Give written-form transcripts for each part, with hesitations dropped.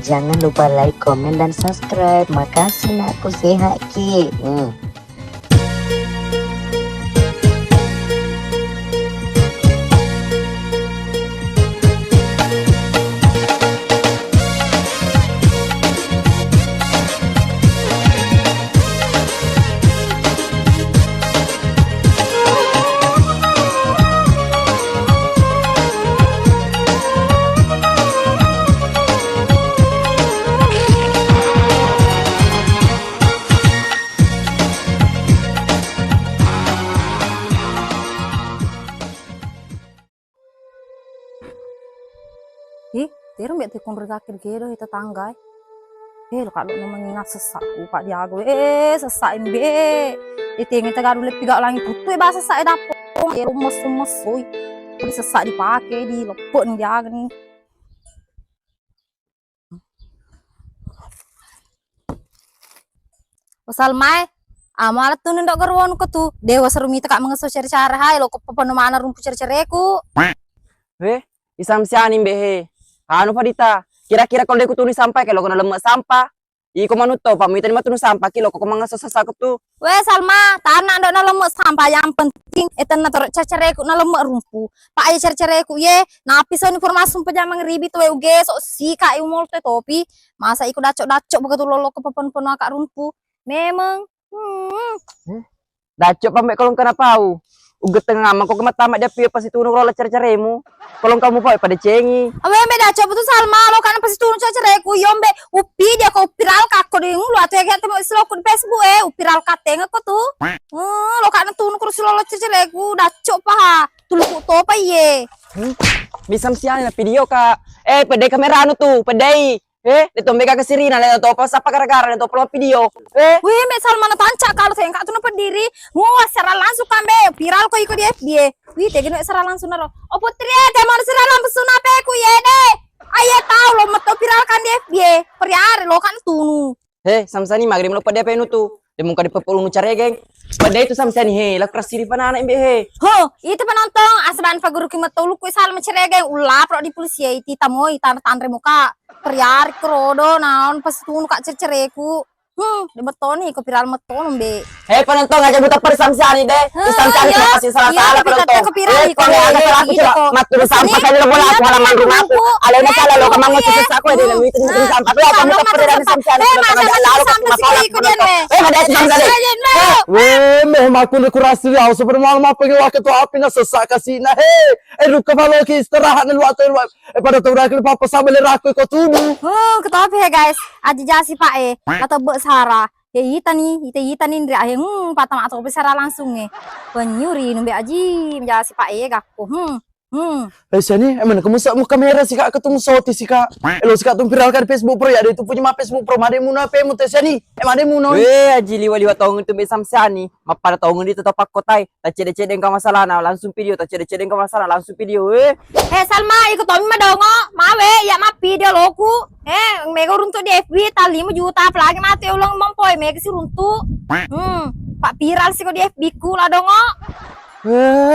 Jangan lupa like, komen, dan subscribe. Makasih nak, aku sehat Ki. Tero mbak tekon regakin kedo tetangga. Lo kado namanya sesak ku Pak Diago. Sesak embe. Ditingin tegadu lepi gak langi putu bahasa sesak dapur. Remes oi. Di sesak dipakai di lepuk nih jaga nih. Salmai amalat tuh nendok gerwon ko tuh. Dewa serumi tekak mengeso cari-cari hai lo ko pepenomana rumpu cari-cariku. Isam sianin behe. Anu Fadita, kira-kira kalau dia tulis sampai kalau kena lemak sampah, iko manuto, pamitan mah tulis sampah kilo kok mangas sesak tu. Weh Salma, tanah ndok na lemak sampah yang penting eten na torok cari-cariku na lemak rumpu. Pak aja cari-cariku ye, napi so informasi pejamang ribi tuh uge sok si kai umur tuh topi. Masa ikut dacok begitu lolo ke pepon-pepon akak rumpu. Memang. Dacok pambek kalau kena pau. Uget tengah mah kok kemat dia piye pas itu nurul cari-carimu. Kalau kamu pau pada cengi. Awe mbe dacok betul Salma lo kan pas itu cari-cariku yo mbe upi dia kau viral kakko di ngulu atau ya temu islo ku di Facebook viral kateng aku tuh. Lo kan tuh kurus lo cari-cariku dacok paha. Tuluku to pa ye. Bisa sianin video kak. Pedai kamera anu tuh, pedai. Itu mereka kesirina, itu apa siapa gara-gara, itu upload video. Wih, Mbak Salma tancak kalau saya nggak tuh berdiri, mau secara langsung kan Mbak, viral kok ikut di FB. Wih, tegene secara langsung naro. Oh putri, mau secara langsung apa aku ya deh. Ayah tahu lo mau viral kan di FB, periari lo kan tunu. Samsani magri lo pada apa itu tuh? Dia muka di pepulung cari geng. Pada itu Samsani lah keras siri panah anak itu penonton asban faguru kimat tolu ku Salma cerege ulah pro di polisi itu tamoi tanda muka priar krodo naon pas tunu kak cercereku di betoni ko viral meton be penonton aja buta per Samsani deh Samsani kasih salah penonton matur sampah saja lo bola aku halaman rumahku alena salah lo kamu ngusir aku ya dengan itu sampah lo kamu tak dari Samsani lalu ada Samsani memang aku kurasi lah seperti malam apa yang waktu api na sesak kasih nah ruka malo ki istirahat na waktu pada tahu rakyat papa sama leraku ikut tubuh ketapi ya guys aja jasi pak atau buat Sarah ya ita nih ndri ahe patam atau besar langsung penyuri numbe aji menjasi pak gakku sini emang kamu sak muka kamera sih kak ketemu soti sih kak lo sih kak tuh viralkan Facebook Pro ya ada itu punya mah Facebook Pro made muna pe mute sini made muna aji liwa tahun itu be Samsani pada tahun ini tetap pak kotai tak cede-cede engkau masalah nah langsung video tak cede-cede engkau masalah langsung video Salma ikut Tommy madongo mawe ya ma video loku mega runtuh di FB tak 5 juta apalagi mati ulang mempoy mega sih runtuh pak viral sih kok di FB ku lah dongo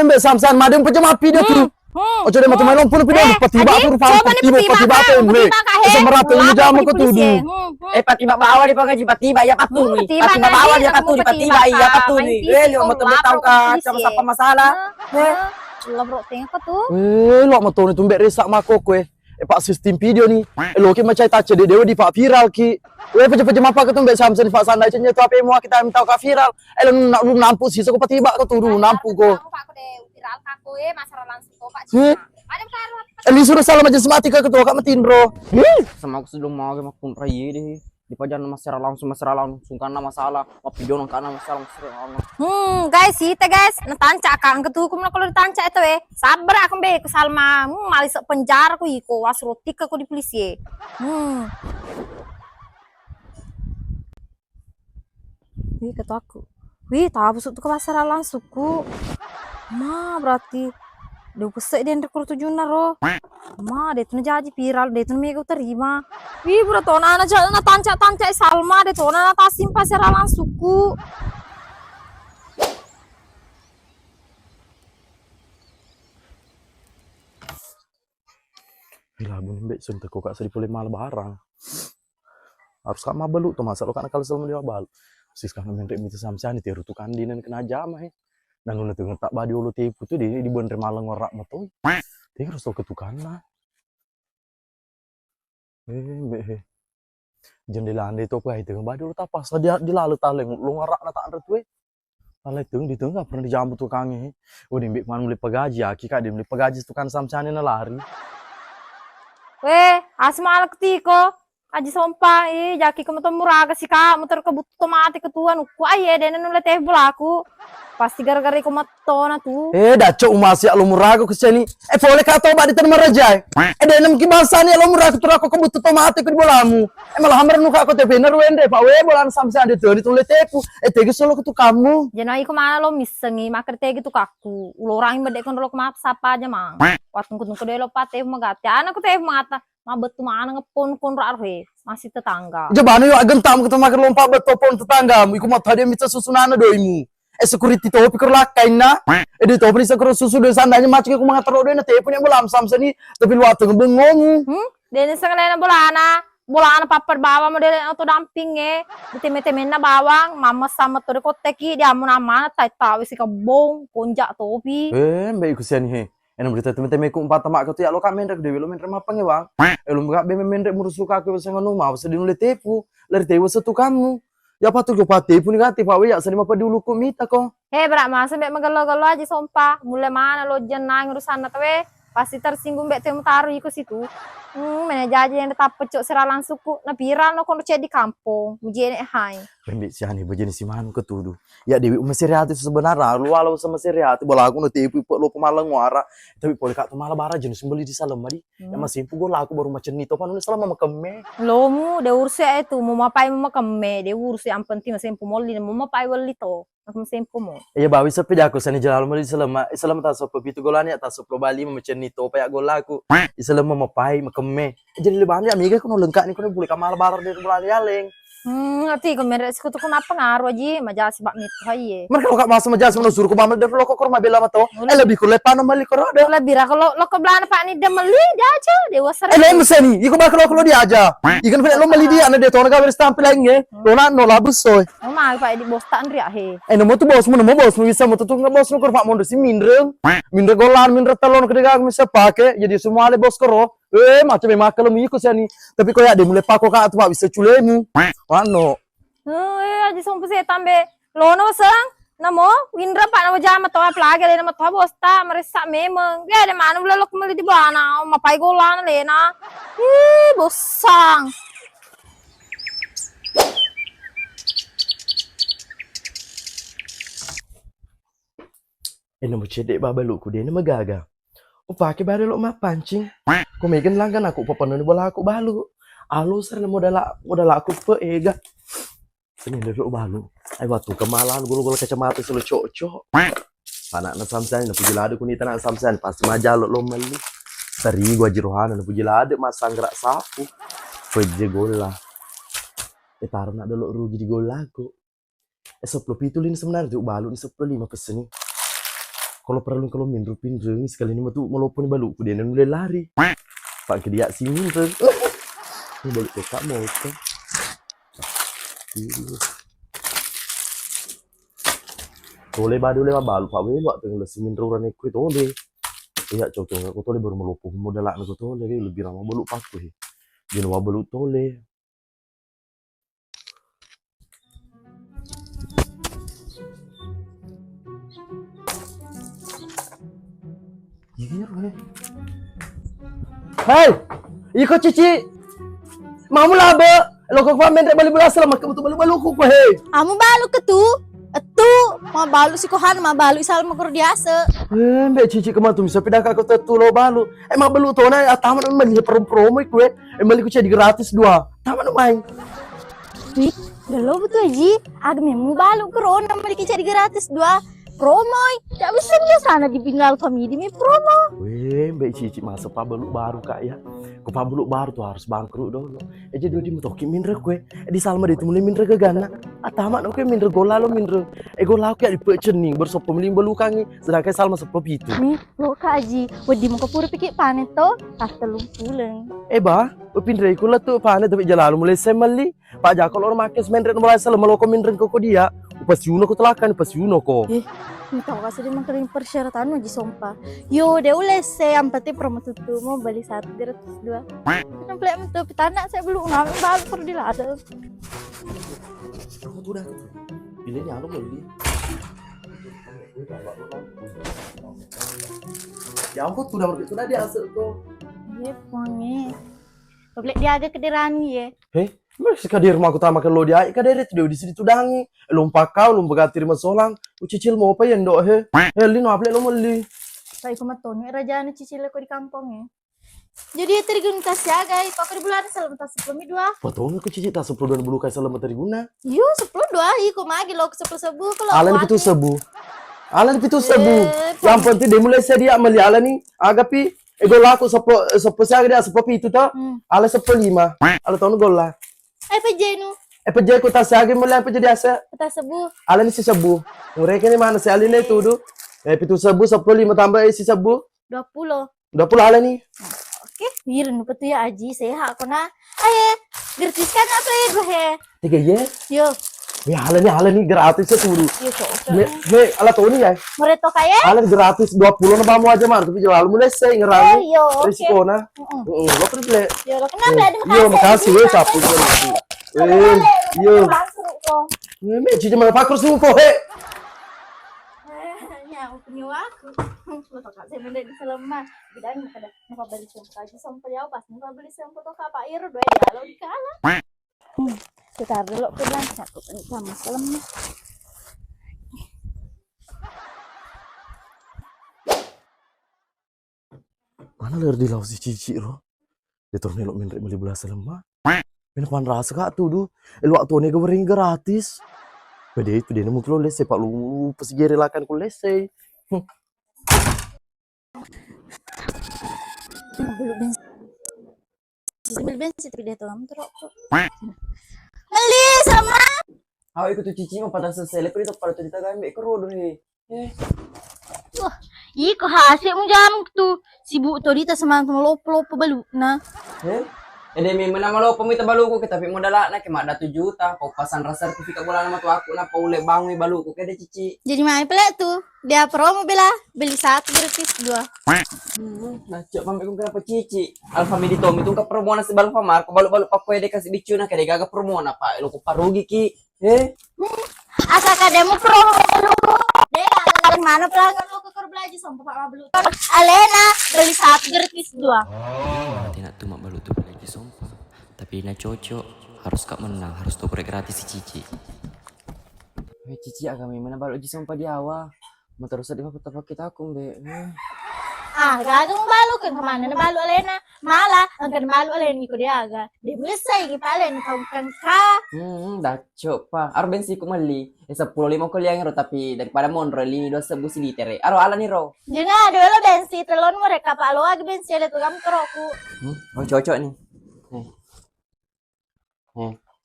mbak Samsan made punya mah video tuh oh jadi macam mana pun video tiba aku tiba semerata ini jam aku tuh tiba bawah di pangaji tiba ya patung tiba bawah dia patung tiba ya patung lo mau tahu kan sama siapa masalah lo bro tengok tuh lo mau tahu itu mbak resak mako kue pak sistem video nih lo ki macam tak cede dewa di pak viral ki pecah-pecah apa ketemu mbak Samson di pak Sandai cenye tuh apa mau kita minta ke viral lu nampu sih so tiba kau turun nampu kok viral kaku masalah langsung tuh pak Eli suruh salam aja semati ke ketua kak metin bro sama aku sebelum mau ke makun raya deh di pajan masalah langsung karena masalah mau video nang karena masalah guys kita guys netancak kan ketukum kalau ditancak itu sabar aku be ke Salma malis penjara ku iko wasrotik aku di polisi wih kata aku tahu busuk tuh ke masalah langsung ku berarti Duh kesek dia rekor 7 naro. Ma dia tuh jadi viral, dia tuh mega terima. Wih bro tona na tancak Salma, dia tona na tasim pasar langsung suku. Gila, bun mbek sun teko kak sedi boleh mal barang. Harus kak mabalu tuh masa lo kan kalau selalu dia bal. Sis kan menrek mita samsian itu rutukan dinan kena jama he. Dan nu teu tak badi ulu tipu tuh di bener malang ngorak motoy. Dia harus lo ketukan lah. Mbek he. Jendela ande to pai teu badi ulu tapas dia dilalu taleng lu ngorak na tak andret we. Taleng teung di teung pernah dijambut tukange. Udah mbek man mulai pegaji aki kak dia mulai pegaji tukan samsian na lari. Weh, asma ala ketiko. Aji sompa, jaki ke motor murah ke sika, motor kebutuh tomate ketuan, ku aye, dene nule teh bulaku. Pasti gara-gara iku matona tuh. Daco umasi alo murago kesini. Boleh kata obat di tanah merajai. Dene mki basani alo murago turako kebutuh tomate ke bolamu. Malah hamar nuka ko teh bener wende, Pak we bolan samse ade teu ditule teku. Tegi solo ketu kamu. Jenai iku mana lo misengi, makar tegi tu kaku. Ulo orang bedek kon rok maaf sapa aja mang. Watungku deh lo pate magati. Anak ku teh mata. Mabet tu mana ngepon kon rarwe masih tetangga. Jabane yo agentam ketemu makan lompat beto pon tetanggamu. Iku mah tadi minta susunana doimu. Security to pikir lakain na. Di to pri sakro susu de sandanya macam aku mangatar do na te punya bolam samseni tapi lu atuh bengong. Dene sangalena bolana papar bawa model auto damping diteme-temen na bawang mama sama to de koteki dia mun amana tai tahu si kebong konjak topi. Mbak iku sian he. Enak berita temen-temen ku empat tamak kau tu ya lo kak mendek dewi lo mendek apa nge bang? Lo nggak be mendek murus suka aku bisa nganu mau sedih nulis tepu lari tepu satu kamu. Ya patut kau pati pun negatif pak ya sedih apa dulu ku mita kok. Berak mas mbak megalo-galo aja sompa mulai mana lo jenang urusan we pasti tersinggung mbak temu taruh ikut situ. Mana jaji yang tetap pecuk seralang suku na viral no kono di kampung mujene hai. Mbak siani berjenis si manu ketuduh. Ya dewi masih rehat itu sebenarnya lu walau sama serihat bola aku nanti ipu lo pemalang ngara tapi boleh kak malah bara jenis beli di salam mari. Ya masih ipu gue laku baru macam nito kan selama makame. Lo mu de ursi itu mau mapai mau makame de ursi yang penting masih ipu molli mau mapai wali to. Aku sempo mo. Iya bawi sepi aku sani jalan mari selama tak sopo pitu golani tak sopo Bali macam nito payak golaku. Selama mapai makame. Jadi lebih banyak amiga kono lengkap ni kono boleh kamal bara dari bulan yaling. Ngerti kemer sekutu kenapa ngaruh aja majasi bak mit haye. Mereka kalau kak masuk majasi menusur ku mamal dari lo kok korma bela mato. Lebih ku lepan mali koro ada. Lebih ra kalau lo ke belana pak ni dia meli dia aja dia wasar. Lo meseni, iku bakal lo dia aja. Ikan pun lo meli dia ane dia tuh nggak tampil lagi. Lo nak no labus soy. Oh mah pak di bos tak riak he. Nemu tu bos bisa mau tuh nggak bos nu korma mau si mindre golan mindre telon kedega bisa pakai jadi semua le bos koro. Macam memang kalau ikut sini. Tapi kau ya dia mulai pakai kak tuh bisa culemu. Wano. Aja sompo saya tambe. Lono sang. Namo windra pak nama jama to apalagi le nama to bosta meresak memang. Ya de mana boleh lo kembali di bana mapai golan lena. Bosang. Nemu cedek babaluku dia nama gaga. Pakai baru lo mah pancing. Ku megan langgan aku papanon bola aku balu. Alu ser modal aku peega. Sini dulu balu. Ai waktu kemalan gulu kacamata selo cocok. Panak na samsan na pujilade kunita na samsan pas majalo lo meli. Sari gua jirohana na pujilade masang gerak sapu. Peje gola. Taruh nak dulu rugi di golaku. 10 pitulin sebenarnya tuh balu 10 5 pesen. Kalau perlu minrupin reng sekali ini tuh walaupun balu ku dia mulai lari. Pak ke dia si minreng. Ini balik ke tak mau kan. Tole badu le balu pak we waktu ngelesin minruran iku tole. Iya cocok aku tole baru melupuh modal aku tole lebih lama balu paku. Jadi balu tole. Hei, ikut cici. Mamu labe. Lo kok pamen rek bali bola selama kamu tu balu ku hei. Amu balu ke tu? Etu, mau balu si kohan, mau balu isal makur diase. Mbak cici kemana tu bisa pindah ke tetu lo balu. Emang balu tu na taman meli promo iku meli ku jadi gratis dua. Taman main. Wih, dulu betul ji. Agak memu balu corona meli jadi gratis dua. promo. Tidak bisa dia sana dipinggal family mi promo. Weh, Mbak Cici masa pabeluk baru kak ya. Ku pabeluk baru tuh harus bangkrut dulu. Jadi dia metoki minre kue. Di salma dia mulai minre gegana. Atamat oke minre gola lo minre. Gola kayak dipecening bersop pemiling belukangi. Sedangkan salma seperti itu. Nih, lo kaji. Wedi muka pura pikir panen to, tas telung pulang. Bah, pinre ku lah tuh panen tapi jalan mulai semali. Pak Jakol orang makin semenret mulai salah meloko minre koko dia. Pas Yuno ko telakan, pas Yuno ko. Minta kasih dia mengkering persyaratan uji sompa. Yo, dia ules saya ampati promo tutu mau beli 1 2. Sampai itu petana saya belum ngambil baru perlu dilada. Kamu tuh udah pilihnya apa beli? Ya ampun, sudah dia hasil kok. Iya, pokoknya. Boleh dia agak kederani ya. Mas kadir rumah aku tama kalau dia kadir itu di sini tudangi. Lompa kau lompa gatir masolang. Ucicil mau apa yang dok he? Lino apa lo meli? Saya kematoni raja anu cicil ko di kampung ya. Jadi tergun tas ya guys. Kok di bulan selama tas 10 dua. Potong aku cici tas 10 dan bulu kayak selama terguna. Yo 10 dua. Iko magi lo 10 sebu kalau. Alan itu sebu. Alan itu sebu. Yang penting dia mulai sedia meli alan ni. Agapi ego laku sepo saya dia sepo itu toh. Alan 10 5. Alan tahun gol lah. Pejenu. Pejai ku tas lagi mulai apa jadi asa? Tas sebu. Alan si sebu. Mereka ni mana si Alan itu tu? Pitu sebu 10 5 tambah si sebu 20. 20 Alan ni. Oke, biar nu betul ya Aji sehat kona. Aye, gratis kan apa ya gue he? 3 ye? Yo. Ya Alan ni gratis seturu. Yo kok. He, ala tahu ni ya? Mereto kaya? Alan gratis 20 na bamu aja mar, tapi jual mulai saya ngerang. Yo, oke. Risiko na. Lo pergi le. Yo, kenapa ada Yo, makasih we sapu. Yo. Ini cici mana pakur semua kok he. Ya, punya aku. Lo tak saya benda di selama. Bidan makada nak beli sumpah aja sampai ya pas nak beli sumpah to Kak Ir dua ya lo dikalah. Setar dulu pulang satu sama selama. Mana ler di laut si cici lo? Dia turun elok minrek beli belas lemah. Minuman rasa kak tuh du. Waktu ini goreng gratis. Pada itu dia nemu kalau lese pak lu pesigi relakan ku lese. Belum bensin. Beli bensin tapi dia tuh lama terus. Beli sama. Aku ikut tuh cici mau patah selesai. Lepas itu pada cerita kan mbak kerodo he. Wah, iko hasil mo jam tu. Sibuk to dito sa mga lopo-lopo balu na. Ede mi mana malo pemita baluku kita tapi modal na ke mak 1 juta kau pasan rasa sertifikat bulan nama tu aku na paule bangun baluku ke de cici. Jadi mai pala tu. Dia promo bela beli 1 gratis 2. Nah cok pamit kong kenapa cici. Alfa di Tommy tu ka promo na si balu pamar ko balu-balu pa ko de kasih bicu na kade gaga promo na pa. Lo ko parugi ki. Asa ka demo promo balu. De alam mana pelanggan lo ke belajar sampai Pak Mablu. Alena beli 1 gratis 2. Tidak tuh mak balu tuh lagi sumpah. Tapi ini cocok. Harus kak menang. Harus tuh gratis si Cici. Cici agak mana balu lagi sumpah di awal. Mau terus di apa kita aku be. Gagang balu kan kemana na balu Alena. Malah ang kan balu Alena iko dia aga. Dia mulai gi palen kau kan ka. Dah cok pa. Aro bensin ko mali. 10 5 ko liang ro tapi daripada monro lini 2 sebu si liter. Aro ala ni ro. Jangan ada lo bensin telon mereka pak lo agi bensin itu kamu keroku. Oh cocok nih.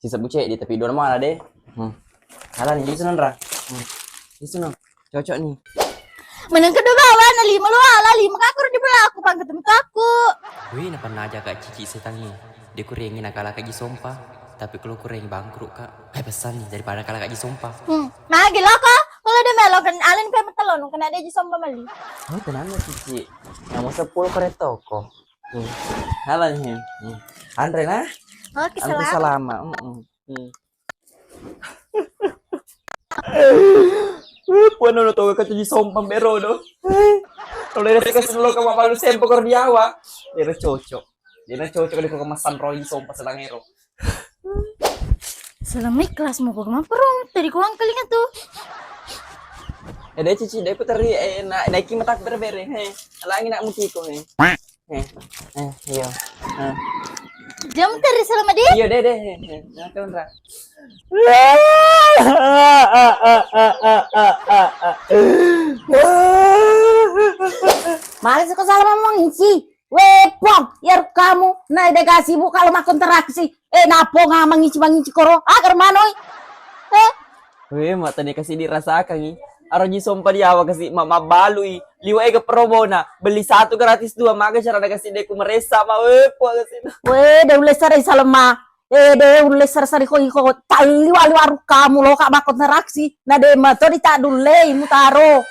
Si sebu cek di tapi 2 nama ala deh. Ala nih di sana ra. Di sana. Cocok nih. Menang kedua bawah na 5 lo ala 5 kakur di belaku pang ketemu aku. Wih, na pernah aja kak Cici setangi. Dia kurangin nakala kak Jisumpah. Tapi kalau kurang bangkrut kak. Pesan nih daripada kalah kak Jisumpah. Nah gila kak. Kalau ada melo kan alin kayak metelon kena dia jisomba mali. Oh tenang ya Cici. Yang mau 10 kereta kok. Ala nih. Andre nah. Oke Andre selama. Puan no to ka tuji sompang bero do. Kalau dari kasih lo ka mapalu sempo kor diawa. Dia cocok. Dia cocok di ko kemasan roy sompang selangero. Selama kelas mau kok perung tadi kurang kelinga tuh. Deh cici deh puteri naiki matak berbere he. Alangi nak muti ko he. Iya. Jam teri selama dia. Iya deh. Nah kan ra. Mari ko salah ngomong isi. Wepong, ya kamu. Nah, ide kasihmu kalau makan interaksi. Napo nga mangici koro. Agar manoy. Weh, mak tadi kasih dirasakan nih. Aroji sompa di awal kasih mama balui. Liwa ega promo na. Beli 1 gratis 2. Maka cara ada kasih deku meresa. Ma wepo kasih. Weh, de ulesar salma. De ulesar sari ko tali waru kamu lo kak makan interaksi. Nah, de mato di tak dule mutaro.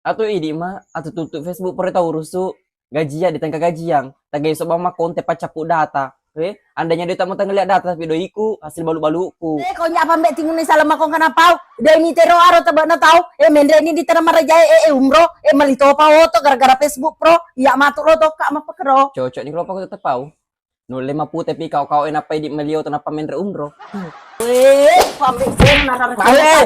Atau ini mah. Atau tutup Facebook pernah tahu rusuh. Gajian di tengah gajian. Tagay so mama konte pacapu data. Andanya dia tak mau lihat data tapi doiku hasil balu-baluku. Kau nyapa mbak tingun ni salam akong kenapa? Dia ini tero aro tebak na tahu. Mende ini di tanah maraja umroh. Malito pa oto gara-gara Facebook pro. Ya matuk lo to kak mapakero. Cocok nih kalau aku tetap tahu. Nule mapu tapi kau enapa di melio tanpa mendre umroh. Weh, pamrik kong narari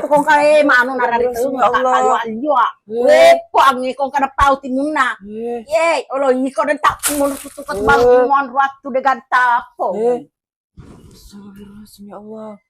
kong kae mano narari kong kayo alyo. Weh, kuangi kong kana pau tingun na. Ye, olo iko dan tak mun tutukat bang mon waktu dengan tapo. Astagfirullahaladzim ya Allah.